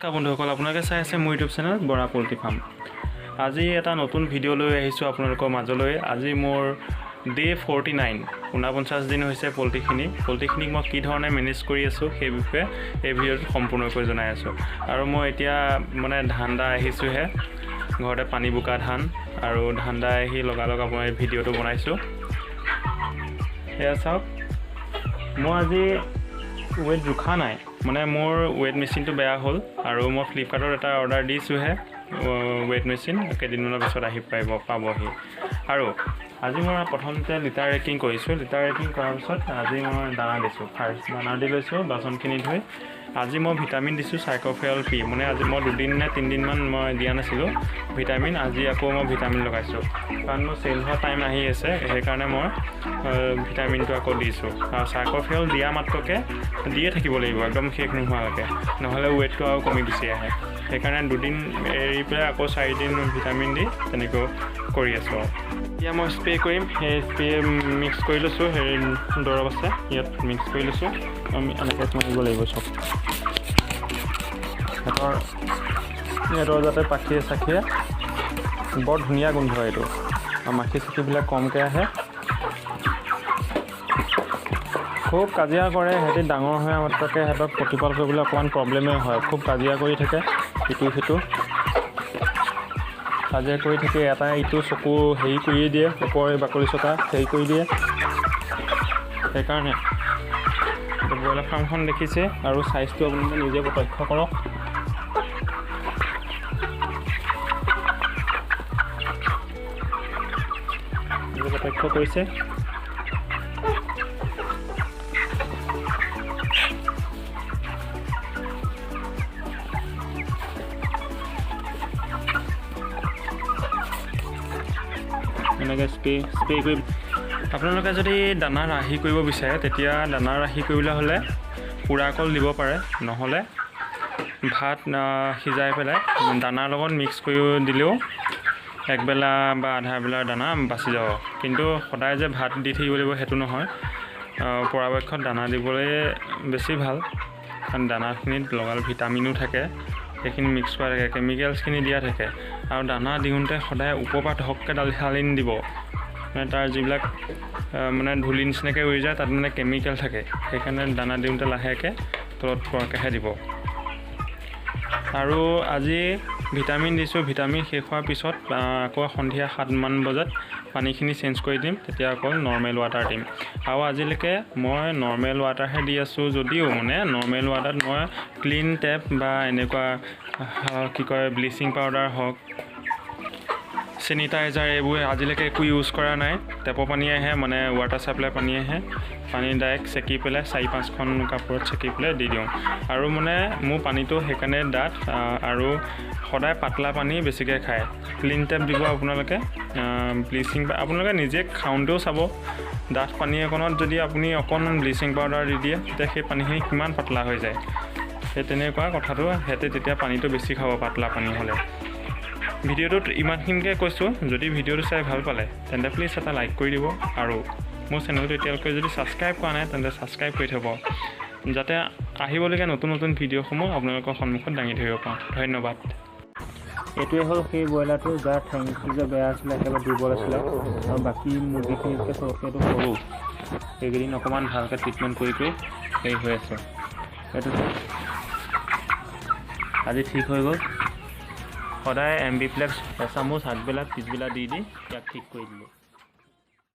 নমস্কাৰ বন্ধুসকল, আপোনালোকে চাই আছে মোৰ ইউটিউব চেনেল বৰা পোল্ট্ৰি ফাৰ্ম। আজি এটা নতুন ভিডিঅ' লৈ আহিছোঁ আপোনালোকৰ মাজলৈ। আজি মোৰ ডে 49 49 দিন হৈছে পোল্ট্ৰিখিনিক মই কি ধৰণে মেনেজ কৰি আছোঁ সেই বিষয়ে এই ভিডিঅ'টোত সম্পূৰ্ণকৈ জনাই আছোঁ। আৰু মই এতিয়া ধান দা আহিছোঁহে, ঘৰতে পানী বোকা ধান আৰু ধান দা আহি লগালগ আপোনাৰ এই ভিডিঅ'টো বনাইছোঁ। সেয়া চাওক, মই আজি ৱেট জোখা নাই, মোৰ ৱেট মেচিনটো বেয়া হ'ল আৰু মই ফ্লিপকাৰ্টত এটা অৰ্ডাৰ দিছোঁহে ৱেট মেচিন, কেইদিনমানৰ পিছত আহি পাবহি। আৰু আজি মই প্ৰথমতে লিটাৰ ৰেকিং কৰিছোঁ। লিটাৰ ৰেকিং কৰাৰ পিছত আজি মই দানা দিছোঁ। ফাৰ্ষ্ট দানা দি লৈছোঁ বাচনখিনি ধুই। আজি মই ভিটামিন দিছোঁ চাইকোফেৰল পি, আজি মই 2 দিন নে 3 দিনমান মই দিয়া নাছিলোঁ ভিটামিন। আজি আকৌ মই ভিটামিন লগাইছোঁ, কাৰণ মোৰ চেল হোৱা টাইম আহি আছে, সেইকাৰণে মই ভিটামিনটো আকৌ দিছোঁ। আৰু চাইকোফেৰল দিয়া মাত্ৰকৈ দিয়ে থাকিব লাগিব একদম শেষ নোহোৱালৈকে, নহ'লে ৱেটটো আৰু কমি গুচি আহে। সেইকাৰণে 2 দিন এৰি পেলাই আকৌ 4 দিন ভিটামিন দি তেনেকৈ কৰি আছোঁ। এতিয়া মই স্প্ৰে কৰিম, সেই স্প্ৰে মিক্স কৰি লৈছোঁ, সেই দৰৱ আছে ইয়াত মিক্স কৰি লৈছোঁ। আমি এনেকৈ মাৰিব লাগিব চব, সিহঁতৰ যাতে পাখিয়ে চাখিয়ে বৰ ধুনীয়া গোন্ধ এইটো, আৰু মাখি চাখিবিলাক কমকৈ আহে। খুব কাজিয়া কৰে সিহঁতি, ডাঙৰ হৈ মাত্ৰকৈ সিহঁতক প্ৰতিপাল কৰিবলৈ অকণমান প্ৰব্লেমেই হয়। খুব কাজিয়া কৰি থাকে, ইটো সিটো কাজিয়া কৰি থাকে, এটা ইটো চকু হেৰি কৰিয়ে দিয়ে, ওপৰে বাকলি চকা হেৰি কৰি দিয়ে। সেইকাৰণে ব্ৰইলাৰ ফাৰ্মখন দেখিছে আৰু চাইজটো আপোনালোকে নিজে প্ৰত্যক্ষ কৰক। নিজে প্ৰত্যক্ষ কৰিছে। এনেকৈ স্প্ৰে কৰি আপোনালোকে যদি দানা ৰাহি কৰিব বিচাৰে, তেতিয়া দানা ৰাহি কৰিবলৈ হ'লে পোৰা কল দিব পাৰে, নহ'লে ভাত সিজাই পেলাই দানাৰ লগত মিক্স কৰি দিলেও একবেলা বা আধা বেলাৰ দানা বাচি যাব। কিন্তু সদায় যে ভাত দি থাকিব লাগিব সেইটো নহয়, পৰাপক্ষত দানা দিবলৈ বেছি ভাল, কাৰণ দানাখিনিত লগাল ভিটামিনো থাকে, সেইখিনি মিক্স কৰা থাকে, কেমিকেলছখিনি দিয়া থাকে। আৰু দানা দিওঁতে সদায় ওপৰৰ পৰা ধককৈ ঢালি নিদিব, তাৰ যিবিলাক ধূলি নিচিনাকৈ উৰি যায় তাত কেমিকেল থাকে, সেইকাৰণে দানা দিওঁতে লাহেকৈ তলত পৰাকৈহে দিব। আৰু আজি ভিটামিন দিছোঁ, ভিটামিন শেষ হোৱাৰ পিছত আকৌ সন্ধিয়া 7মান বজাত পানীখিনি চেঞ্জ কৰি দিম, তেতিয়া আকৌ নৰ্মেল ৱাটাৰ দিম। আৰু আজিলৈকে মই নৰ্মেল ৱাটাৰহে দি আছোঁ, যদিও নৰ্মেল ৱাটাৰত মই ক্লিন টেপ বা এনেকুৱা ব্লিচিং পাউডাৰ হওক, চেনিটাইজাৰ এইবোৰ আজিলৈকে একো ইউজ কৰা নাই। টেপৰ পানী আহে, ৱাটাৰ ছাপ্লাই পানী আহে, পানী ডাইৰেক্ট চেকি পেলাই 4-5খন কাপোৰত চেকি পেলাই দি দিওঁ। আৰু মোৰ পানীটো সেইকাৰণে ডাঠ, আৰু সদায় পাতলা পানী বেছিকৈ খায়। ক্লিন টেপ দিব আপোনালোকে, ব্লিচিং আপোনালোকে নিজে খাওঁতেও চাব, ডাঠ পানী অকণত যদি আপুনি অকণমান ব্লিচিং পাউডাৰ দি দিয়ে, তেতিয়া সেই পানীখিনি কিমান পাতলা হৈ যায়। সেই তেনেকুৱা কথাটো, সিহঁতে তেতিয়া পানীটো বেছি খাব পাতলা পানী হ'লে। ভিডিঅ'টোত ইমানখিনিকৈ কৈছোঁ। যদি ভিডিঅ'টো চাই ভাল পালে তেন্তে প্লিজ এটা লাইক কৰি দিব, আৰু মোৰ চেনেলটো এতিয়ালৈকে যদি ছাবস্ক্ৰাইব কৰা নাই তেন্তে ছাবস্ক্ৰাইব কৰি থ'ব, যাতে আহিবলগীয়া নতুন ভিডিঅ'সমূহ আপোনালোকৰ সন্মুখত দাঙি ধৰিব পাৰোঁ। ধন্যবাদ। এইটোৱে হ'ল সেই ব্ৰইলাৰটো যাৰ ঠেংটো যে বেয়া আছিলে, একেবাৰে দুৰ্বল আছিলে, আৰু বাকী মুৰ্গীখিনিতকৈ চবতকৈ এইটো সৰু। সেইকেইদিন অকণমান ভালকৈ ট্ৰিটমেণ্ট কৰি হেৰি হৈ আছে। এইটো আজি ঠিক হৈ গ'ল। সদায় MB-Flex এচামুচ আগবেলা পিছবেলা দি ইয়াক ঠিক কৰি দিলোঁ।